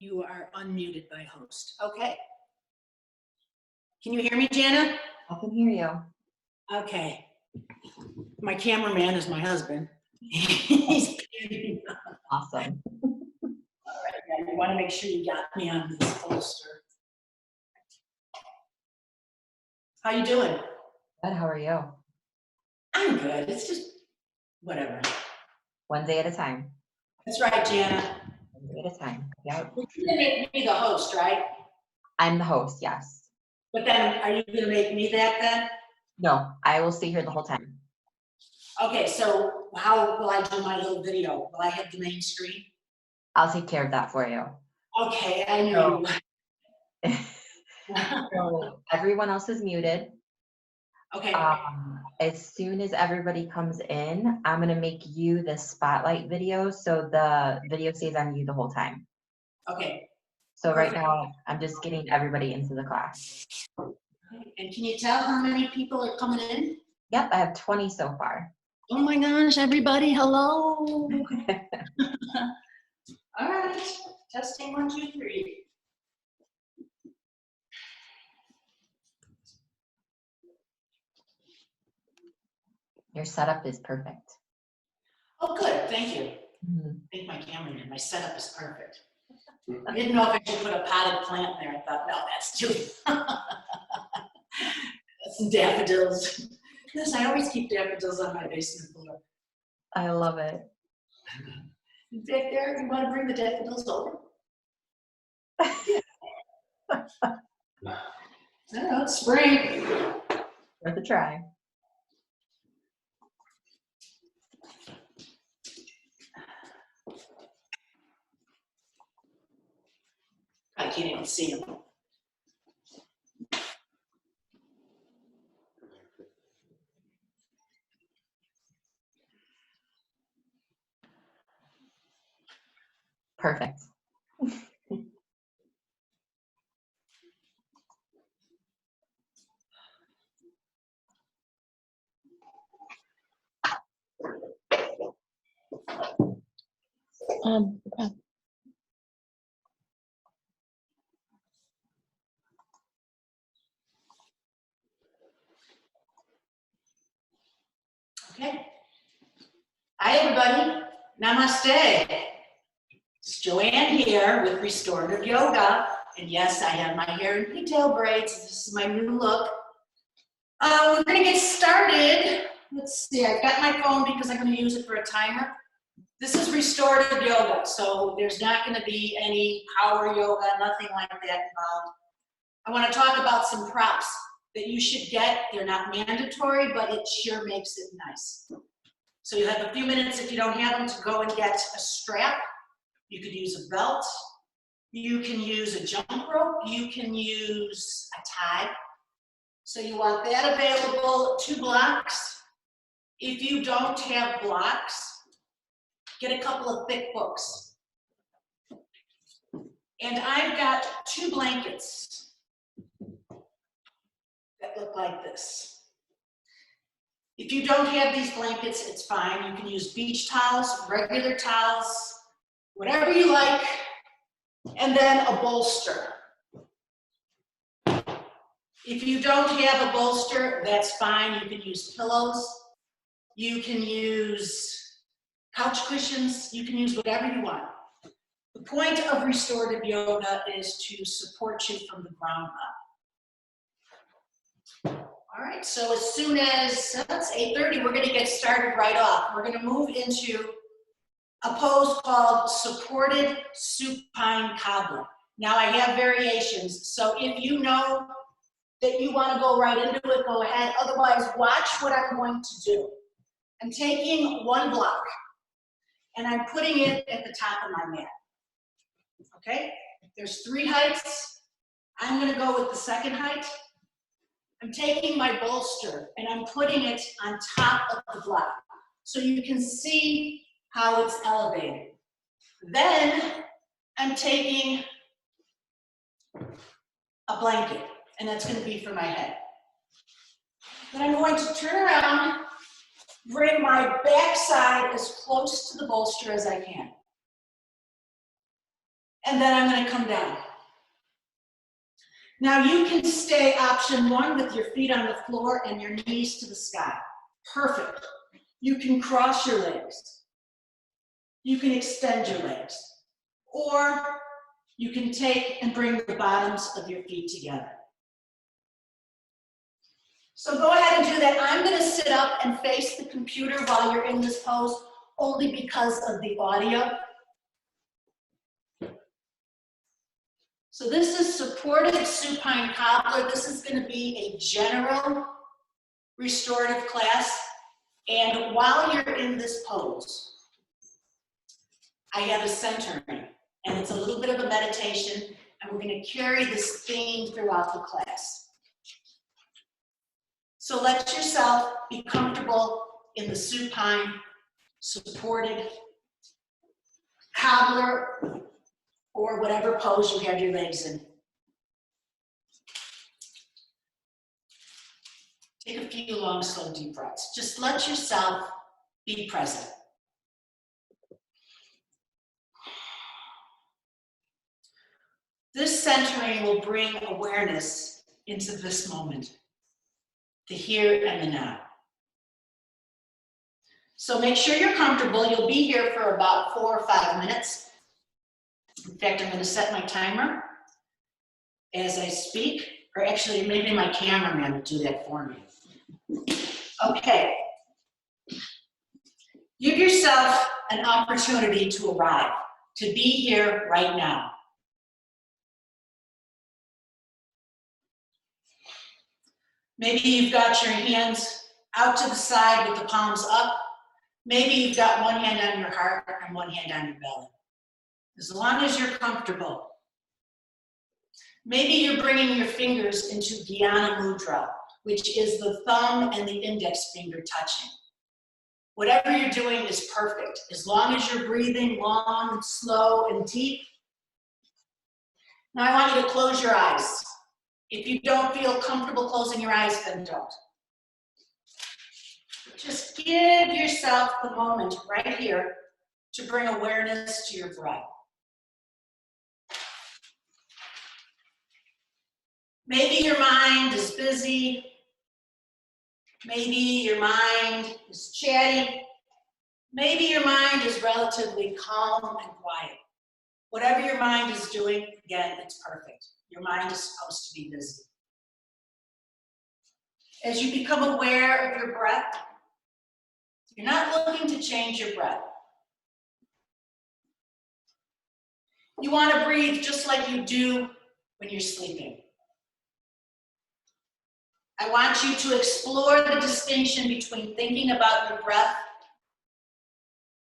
You are unmuted by host. Okay. Can you hear me, Jana? I can hear you. Okay. My cameraman is my husband. He's awesome. All right, yeah, you want to make sure you got me on this poster. How you doing? Good. How are you? I'm good. It's just whatever. One day at a time. That's right, Jana. One day at a time. Yep. You're gonna make me the host, right? I'm the host, yes. But then, are you gonna make me that then? No, I will stay here the whole time. Okay, so how will I do my little video? Will I have the main screen? I'll take care of that for you. Okay, I knew you. So everyone else is muted. Okay. As soon as everybody comes in, I'm going to make you the spotlight video so the video stays on you the whole time. Okay. So Perfect. right now, I'm just getting everybody into the class. And can you tell how many people are coming in? Yep, I have 20 so far. Oh my gosh, everybody, hello. All right, testing 1, 2, 3. Your setup is perfect. Oh, good, thank you. Mm-hmm. I think my camera and my setup is perfect. I didn't know if I should put a potted plant there. I thought, no, that's too. That's some daffodils. Yes, I always keep daffodils on my basement floor. I love it. In fact, Eric, you want to bring the daffodils over? Yeah. I don't know, it's spring. Worth a try. I can't even see them. Perfect. Okay. Hi, everybody. Namaste. It's Joanne here with Restorative Yoga. And yes, I have my hair in pigtail braids. This is my new look. We're going to get started. Let's see. I've got my phone because I'm going to use it for a timer. This is Restorative Yoga, so there's not going to be any power yoga, nothing like that involved. I want to talk about some props that you should get. They're not mandatory, but it sure makes it nice. So you have a few minutes, if you don't have them, to go and get a strap. You could use a belt. You can use a jump rope. You can use a tie. So you want that available, 2 blocks. If you don't have blocks, get a couple of thick books. And I've got 2 blankets that look like this. If you don't have these blankets, it's fine. You can use beach towels, regular towels, whatever you like, and then a bolster. If you don't have a bolster, that's fine. You can use pillows. You can use couch cushions. You can use whatever you want. The point of restorative yoga is to support you from the ground up. All right, so as soon as it's 8:30, we're going to get started right off. We're going to move into a pose called supported supine cobbler. Now I have variations, so if you know that you want to go right into it, go ahead. Otherwise, watch what I'm going to do. I'm taking 1 block and I'm putting it at the top of my mat. Okay? There's 3 heights. I'm going to go with the second height. I'm taking my bolster and I'm putting it on top of the block so you can see how it's elevated. Then I'm taking a blanket, and that's going to be for my head. Then I'm going to turn around, bring my backside as close to the bolster as I can. And then I'm going to come down. Now you can stay option 1 with your feet on the floor and your knees to the sky. Perfect. You can cross your legs. You can extend your legs. Or you can take and bring the bottoms of your feet together. So go ahead and do that. I'm going to sit up and face the computer while you're in this pose, only because of the audio. So this is supported supine cobbler. This is going to be a general restorative class. And while you're in this pose, I have a centering, and it's a little bit of a meditation, and we're going to carry this theme throughout the class. So let yourself be comfortable in the supine, supported cobbler, or whatever pose you have your legs in. Take a few long, slow, deep breaths. Just let yourself be present. This centering will bring awareness into this moment, the here and the now. So make sure you're comfortable. You'll be here for about 4 or 5 minutes. In fact, I'm going to set my timer as I speak, or actually maybe my cameraman will do that for me. Okay. Give yourself an opportunity to arrive, to be here right now. Maybe you've got your hands out to the side with the palms up. Maybe you've got one hand on your heart and one hand on your belly. As long as you're comfortable. Maybe you're bringing your fingers into Dhyana Mudra, which is the thumb and the index finger touching. Whatever you're doing is perfect, as long as you're breathing long and slow and deep. Now I want you to close your eyes. If you don't feel comfortable closing your eyes, then don't. Just give yourself the moment right here to bring awareness to your breath. Maybe your mind is busy. Maybe your mind is chatty. Maybe your mind is relatively calm and quiet. Whatever your mind is doing, again, it's perfect. Your mind is supposed to be busy. As you become aware of your breath, you're not looking to change your breath. You want to breathe just like you do when you're sleeping. I want you to explore the distinction between thinking about your breath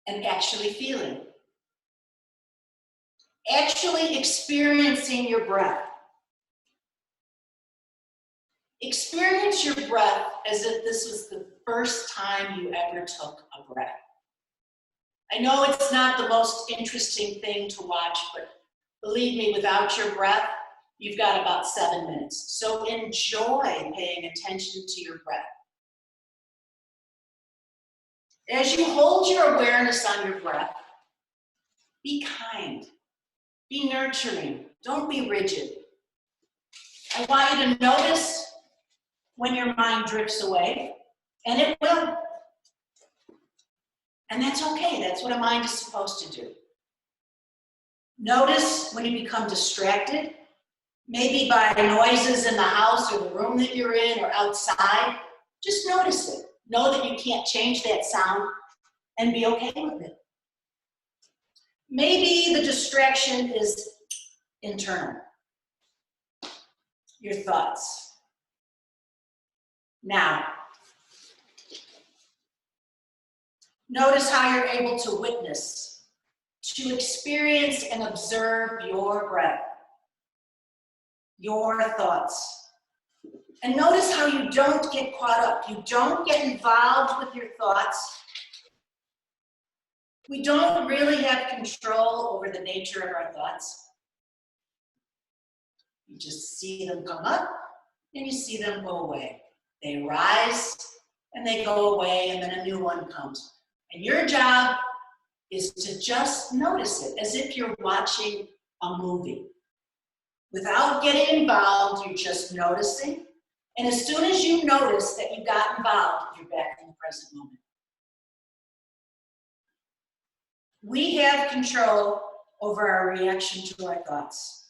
and actually feeling. Actually experiencing your breath. Experience your breath as if this was the first time you ever took a breath. I know it's not the most interesting thing to watch, but believe me, without your breath, you've got about 7 minutes. So enjoy paying attention to your breath. As you hold your awareness on your breath, be kind, be nurturing, don't be rigid. I want you to notice when your mind drifts away, and it will. And that's okay, that's what a mind is supposed to do. Notice when you become distracted, maybe by noises in the house or the room that you're in or outside. Just notice it. Know that you can't change that sound and be okay with it. Maybe the distraction is internal. Your thoughts. Now, notice how you're able to witness, to experience and observe your breath, your thoughts. And notice how you don't get caught up. You don't get involved with your thoughts. We don't really have control over the nature of our thoughts. You just see them come up and you see them go away. They rise and they go away, and then a new one comes. And your job is to just notice it as if you're watching a movie. Without getting involved, you're just noticing. And as soon as you notice that you got involved, you're back in the present moment. We have control over our reaction to our thoughts.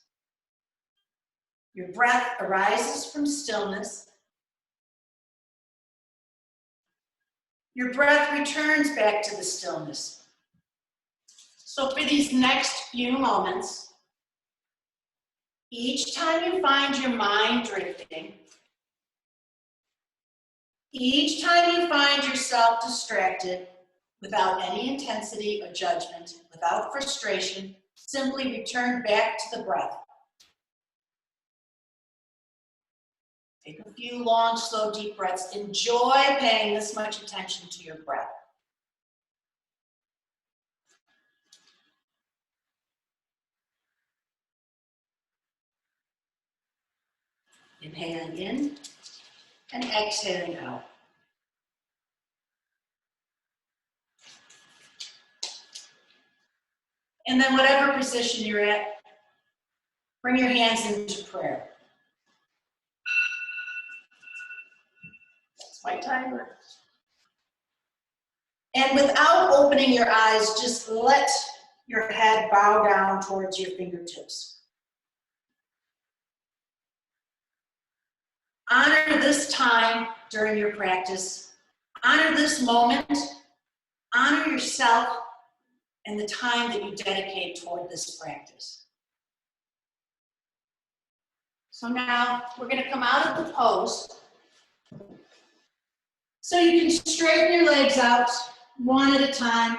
Your breath arises from stillness. Your breath returns back to the stillness. So for these next few moments, each time you find your mind drifting, each time you find yourself distracted, without any intensity or judgment, without frustration, simply return back to the breath. Take a few long, slow, deep breaths. Enjoy paying this much attention to your breath. Inhaling in and exhaling out. And then whatever position you're at, bring your hands into prayer. That's my timer. And without opening your eyes, just let your head bow down towards your fingertips. Honor this time during your practice. Honor this moment. Honor yourself and the time that you dedicate toward this practice. So now we're going to come out of the pose. So you can straighten your legs out one at a time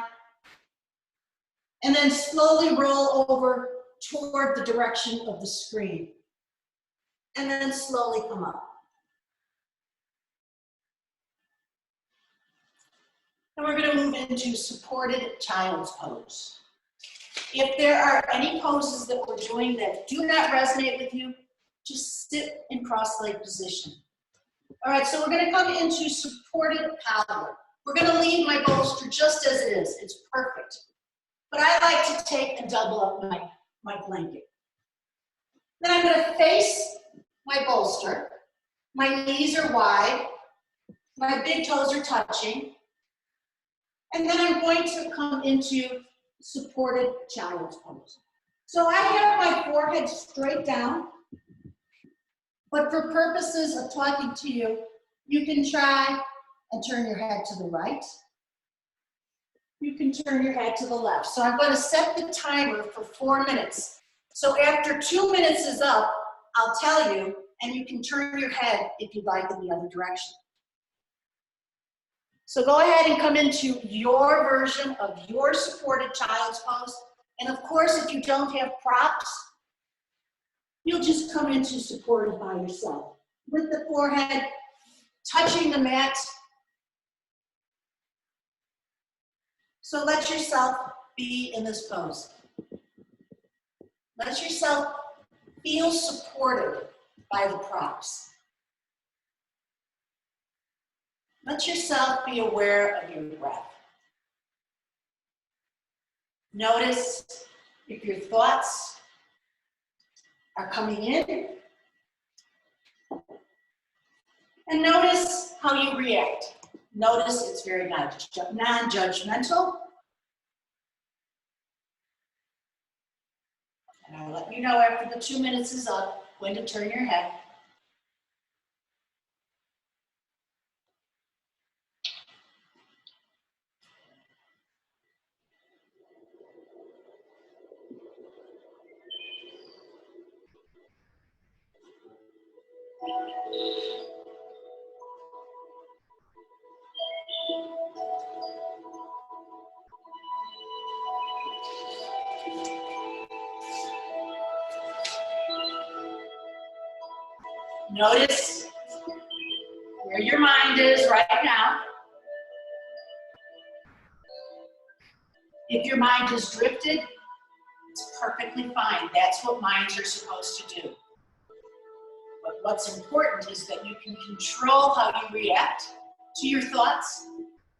and then slowly roll over toward the direction of the screen and then slowly come up. And we're going to move into supported child's pose. If there are any poses that we're doing that do not resonate with you, just sit in cross-leg position. All right, so we're going to come into supported collar. We're going to leave my bolster just as it is. It's perfect. But I like to take and double up my blanket. Then I'm going to face my bolster. My knees are wide. My big toes are touching. And then I'm going to come into supported child's pose. So I have my forehead straight down. But for purposes of talking to you, you can try and turn your head to the right. You can turn your head to the left. So I'm going to set the timer for 4 minutes. So after 2 minutes is up, I'll tell you, and you can turn your head if you'd like in the other direction. So go ahead and come into your version of your supported child's pose. And of course, if you don't have props, you'll just come into supported by yourself with the forehead touching the mat. So let yourself be in this pose. Let yourself feel supported by the props. Let yourself be aware of your breath. Notice if your thoughts are coming in. And notice how you react. Notice it's very non-judgmental. And I'll let you know after the 2 minutes is up when to turn your head. Notice where your mind is right now. If your mind has drifted, it's perfectly fine. That's what minds are supposed to do. But what's important is that you can control how you react to your thoughts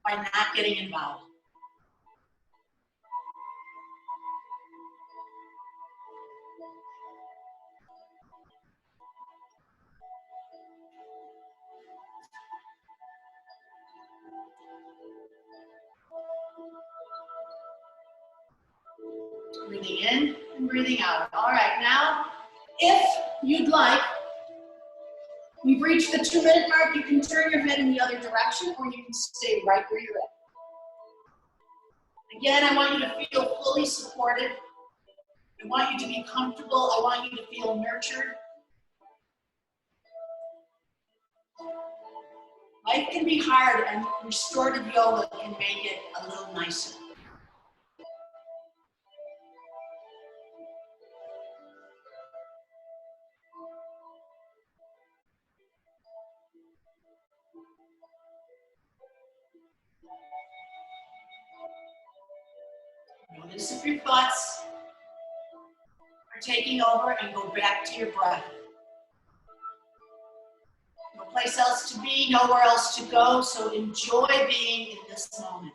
by not getting involved. Breathing in and breathing out. All right, now, if you'd like, we've reached the 2-minute mark. You can turn your head in the other direction, or you can stay right where you're at. Again, I want you to feel fully supported. I want you to be comfortable. I want you to feel nurtured. Life can be hard, and restorative yoga can make it a little nicer. Notice if your thoughts are taking over, and go back to your breath. No place else to be, nowhere else to go, so enjoy being in this moment.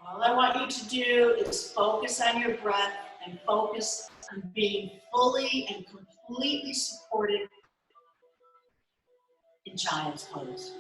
All I want you to do is focus on your breath and focus on being fully and completely supported in child's pose.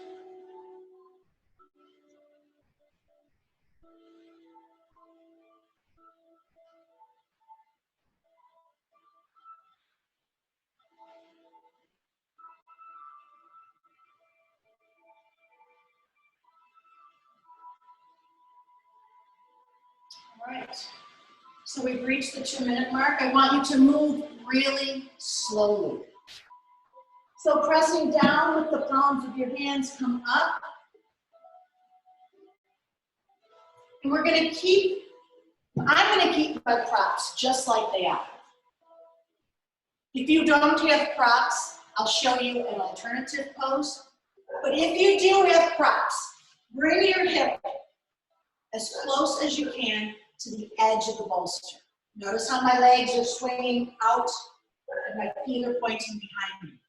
All right, so we've reached the 2-minute mark. I want you to move really slowly. So pressing down with the palms of your hands, come up. And I'm going to keep my props just like they are. If you don't have props, I'll show you an alternative pose. But if you do have props, bring your hip as close as you can to the edge of the bolster. Notice how my legs are swinging out and my feet are pointing behind me.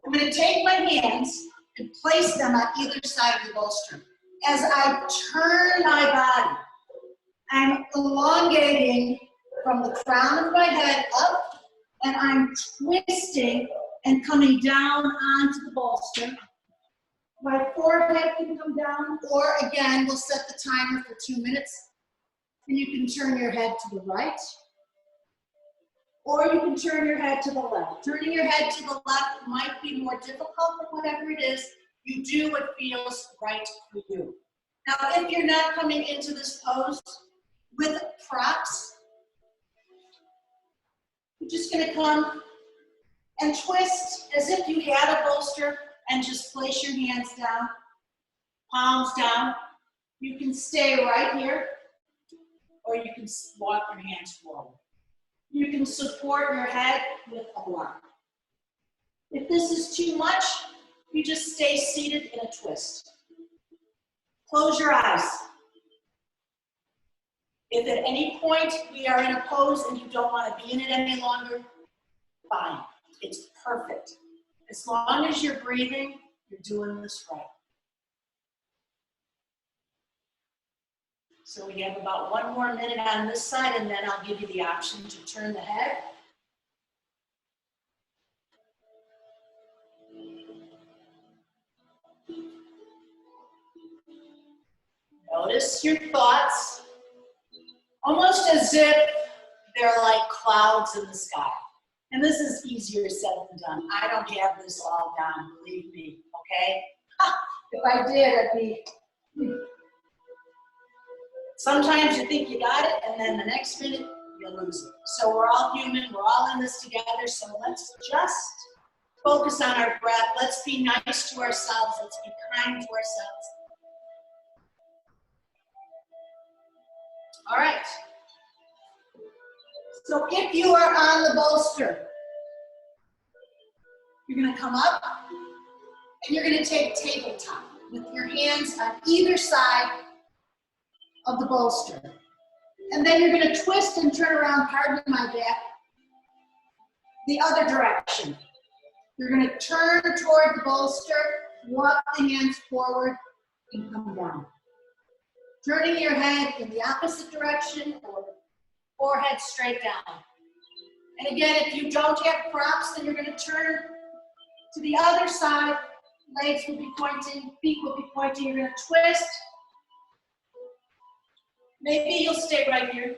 I'm going to take my hands and place them on either side of the bolster. As I turn my body, I'm elongating from the crown of my head up, and I'm twisting and coming down onto the bolster. My forehead can come down, or again, we'll set the timer for 2 minutes, and you can turn your head to the right, or you can turn your head to the left. Turning your head to the left might be more difficult, but whatever it is, you do what feels right for you. Now, if you're not coming into this pose with props, you're just going to come and twist as if you had a bolster and just place your hands down, palms down. You can stay right here, or you can walk your hands forward. You can support your head with a block. If this is too much, you just stay seated in a twist. Close your eyes. If at any point we are in a pose and you don't want to be in it any longer, fine. It's perfect. As long as you're breathing, you're doing this right. So we have about 1 more minute on this side, and then I'll give you the option to turn the head. Notice your thoughts, almost as if they're like clouds in the sky. And this is easier said than done. I don't have this all down, believe me, okay? If I did, I'd be... Sometimes you think you got it, and then the next minute, you lose it. So we're all human, we're all in this together, so let's just focus on our breath. Let's be nice to ourselves. Let's be kind to ourselves. All right. So if you are on the bolster, you're going to come up, and you're going to take tabletop with your hands on either side of the bolster. And then you're going to twist and turn around, pardon my back, the other direction. You're going to turn toward the bolster, walk the hands forward, and come down. Turning your head in the opposite direction or forehead straight down. And again, if you don't have props, then you're going to turn to the other side. Legs will be pointing, feet will be pointing. You're going to twist. Maybe you'll stay right here.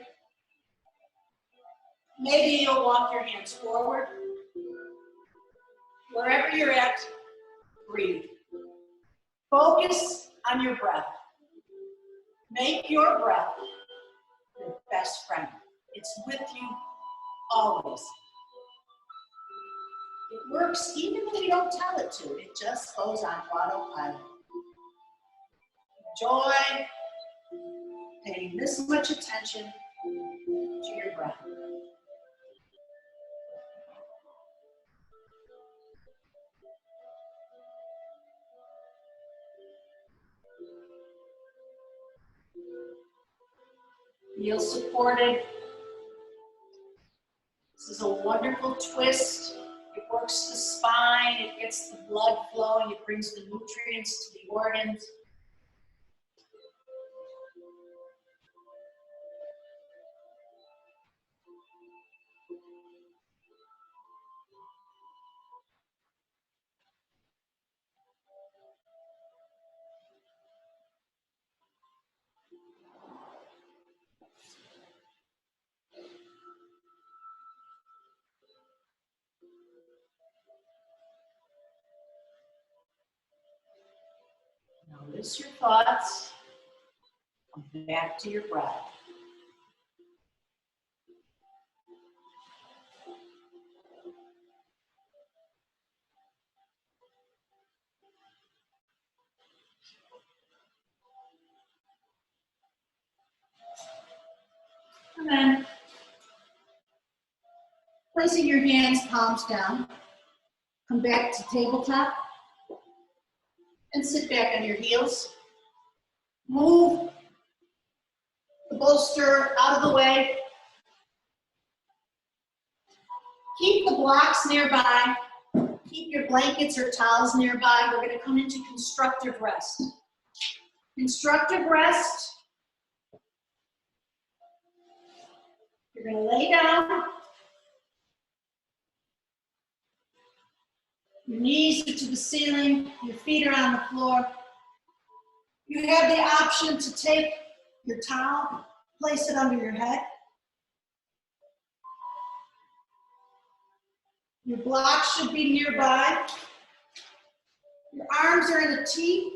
Maybe you'll walk your hands forward. Wherever you're at, breathe. Focus on your breath. Make your breath your best friend. It's with you always. It works even when you don't tell it to. It just goes on autopilot. Enjoy paying this much attention to your breath. Feel supported. This is a wonderful twist. It works the spine, it gets the blood flowing, it brings the nutrients to the organs. Notice your thoughts. Come back to your breath. And then placing your hands palms down, come back to tabletop and sit back on your heels. Move the bolster out of the way. Keep the blocks nearby. Keep your blankets or towels nearby. We're going to come into constructive rest. Constructive rest. You're going to lay down. Your knees are to the ceiling. Your feet are on the floor. You have the option to take your towel, place it under your head. Your blocks should be nearby. Your arms are in a T.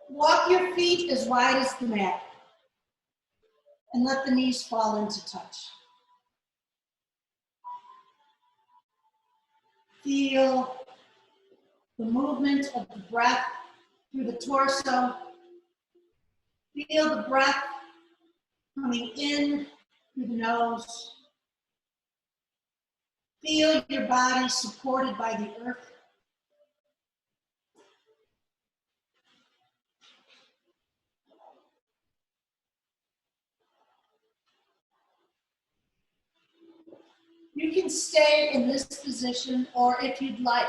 Walk your feet as wide as the mat and let the knees fall into touch. Feel the movement of the breath through the torso. Feel the breath coming in through the nose. Feel your body supported by the earth. You can stay in this position, or if you'd like,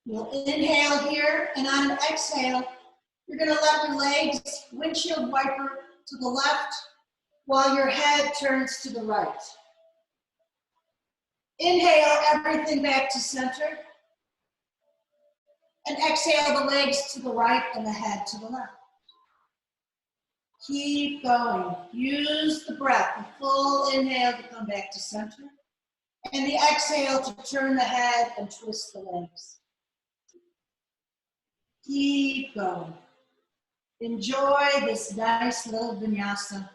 you'll inhale here, and on an exhale, you're going to let your legs windshield wiper to the left while your head turns to the right. Inhale everything back to center, and exhale the legs to the right and the head to the left. Keep going. Use the breath, the full inhale to come back to center, and the exhale to turn the head and twist the legs. Keep going. Enjoy this nice little vinyasa.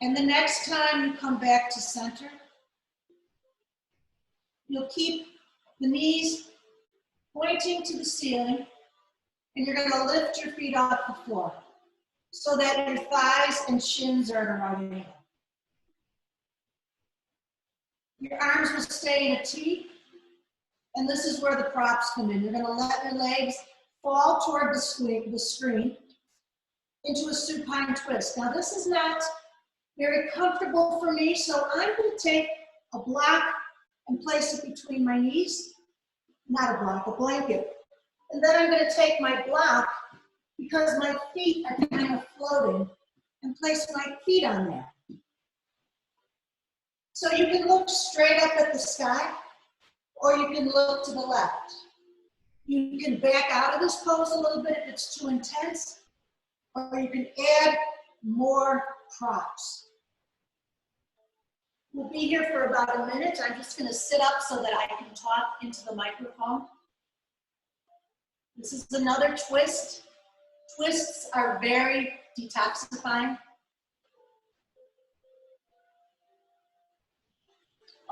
And the next time you come back to center, you'll keep the knees pointing to the ceiling, and you're going to lift your feet off the floor so that your thighs and shins are at a right angle. Your arms will stay in a T, and this is where the props come in. You're gonna let your legs fall toward the screen into a supine twist. Now this is not very comfortable for me, so I'm gonna take a block and place it between my knees. Not a block, a blanket. And then I'm gonna take my block, because my feet are kind of floating, and place my feet on there. So you can look straight up at the sky, or you can look to the left. You can back out of this pose a little bit if it's too intense, or you can add more props. We'll be here for about a minute. I'm just gonna sit up so that I can talk into the microphone. This is another twist. Twists are very detoxifying.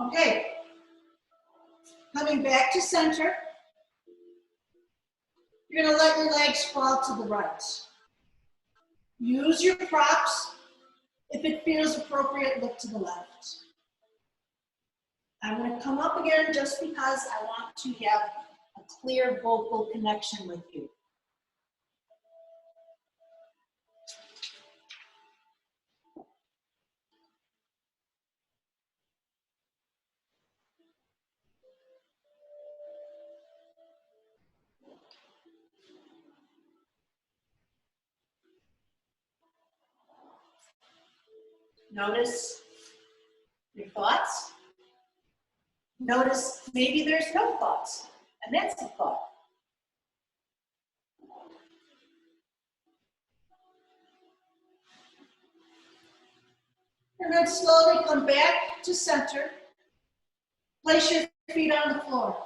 Okay, coming back to center. You're gonna let your legs fall to the right. Use your props. If it feels appropriate, look to the left. I'm gonna come up again just because I want to have a clear vocal connection with you. Notice your thoughts. Notice maybe there's no thoughts, and that's a thought. And then slowly come back to center. Place your feet on the floor.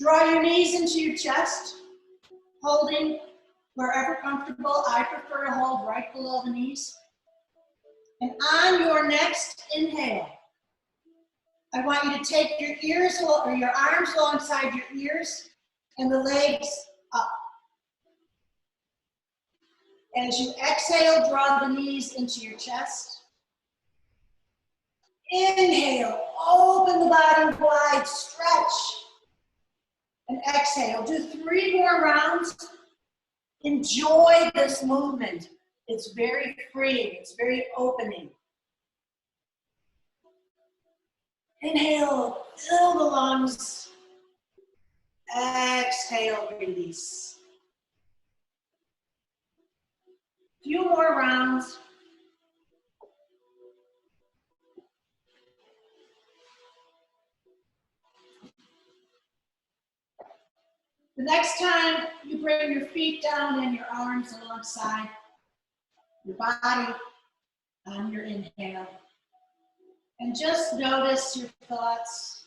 Draw your knees into your chest, holding wherever comfortable. I prefer to hold right below the knees. And on your next inhale, I want you to take your ears or your arms alongside your ears and the legs up. As you exhale, draw the knees into your chest. Inhale, open the body wide, stretch. And exhale, do 3 more rounds. Enjoy this movement. It's very freeing, it's very opening. Inhale, fill the lungs. Exhale, release. Few more rounds. The next time you bring your feet down and your arms alongside your body on your inhale. And just notice your thoughts.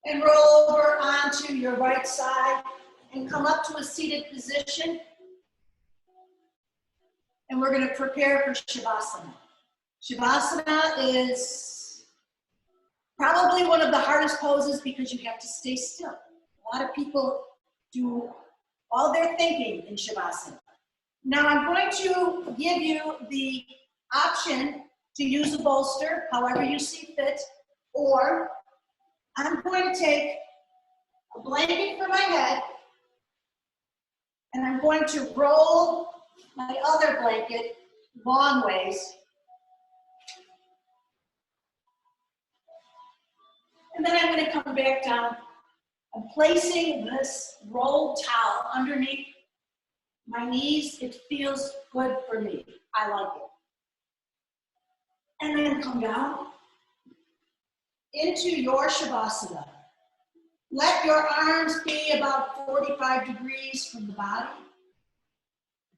And roll over onto your right side and come up to a seated position. And we're going to prepare for Shavasana. Shavasana is probably one of the hardest poses because you have to stay still. A lot of people do all their thinking in Shavasana. Now I'm going to give you the option to use a bolster, however you see fit, or I'm going to take a blanket for my head and I'm going to roll my other blanket long ways. And then I'm going to come back down. I'm placing this rolled towel underneath my knees. It feels good for me. I like it. And then come down into your Shavasana. Let your arms be about 45 degrees from the body.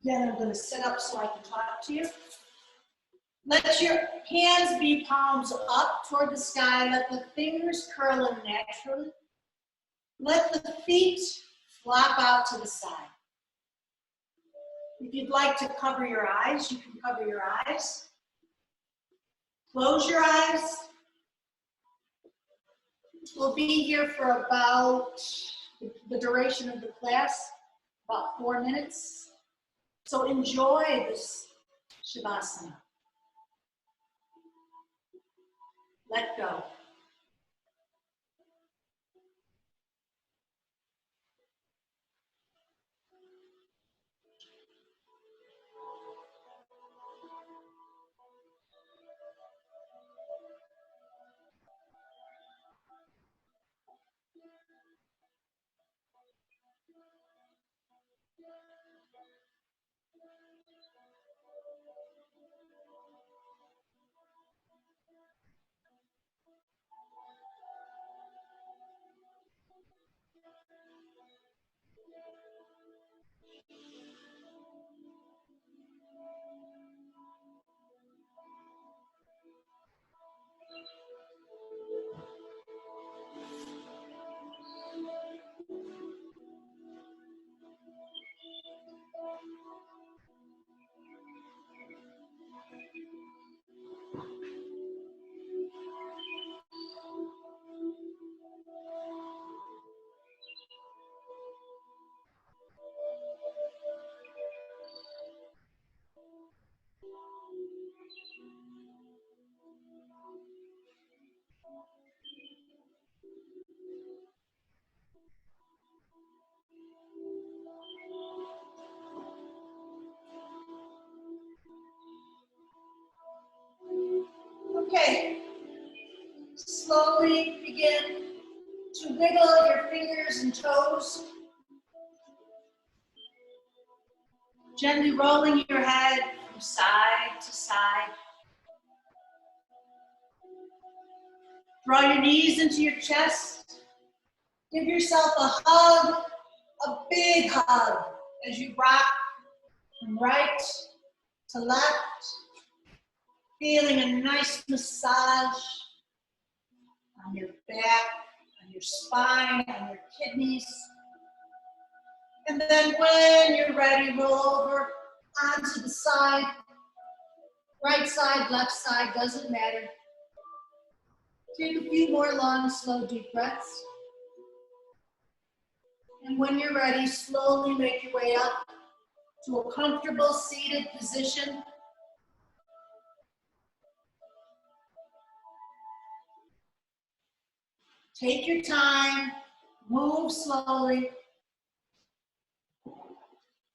Then I'm going to sit up so I can talk to you. Let your hands be palms up toward the sky. Let the fingers curl in naturally. Let the feet flop out to the side. If you'd like to cover your eyes, you can cover your eyes. Close your eyes. We'll be here for about the duration of the class, about 4 minutes. So enjoy this Shavasana. Let go. Okay. Slowly begin to wiggle your fingers and toes. Gently rolling your head from side to side. Draw your knees into your chest. Give yourself a hug, a big hug, as you rock from right to left, feeling a nice massage on your back, on your spine, on your kidneys. And then when you're ready, roll over onto the side. Right side, left side, doesn't matter. Take a few more long, slow, deep breaths. And when you're ready, slowly make your way up to a comfortable seated position. Take your time, move slowly.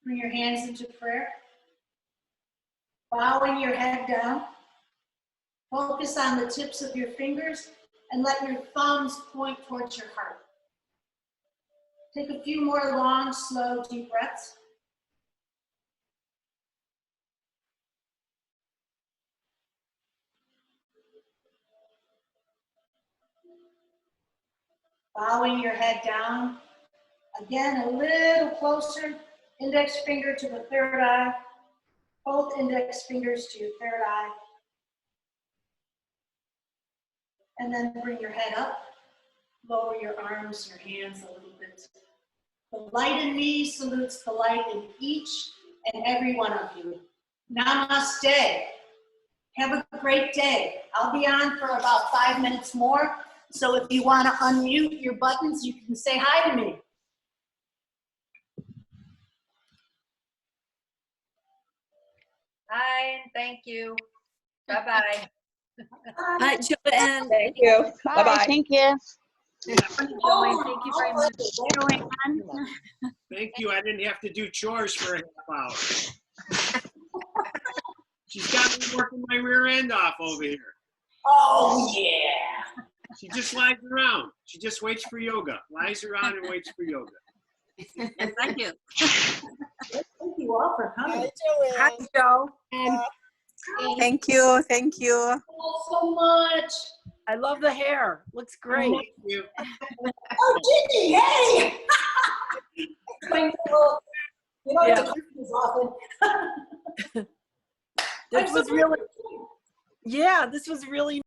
Bring your hands into prayer. Bowing your head down. Focus on the tips of your fingers and let your thumbs point towards your heart. Take a few more long, slow, deep breaths. Bowing your head down. Again, a little closer. Index finger to the third eye. Both index fingers to your third eye. And then bring your head up. Lower your arms, your hands a little bit. The light in me salutes the light in each and every one of you. Namaste. Have a great day. I'll be on for about 5 minutes more. So if you want to unmute your buttons, you can say hi to me. Hi, and thank you. Bye-bye. Hi, Joanne. Thank you. Bye. Bye-bye. Thank you. Joanne, thank you very much. Thank you. I didn't have to do chores for a half hour. She's got me working my rear end off over here. Oh, yeah. She just lies around. She just waits for yoga. Lies around and waits for yoga. Thank you. Thank you all for coming. Hi, Joe. Thank you. Thank you. Thank you so much. I love the hair. Looks great. Thank you. Oh, Ginny, hey! You don't have to do this often. This was really, yeah, this was really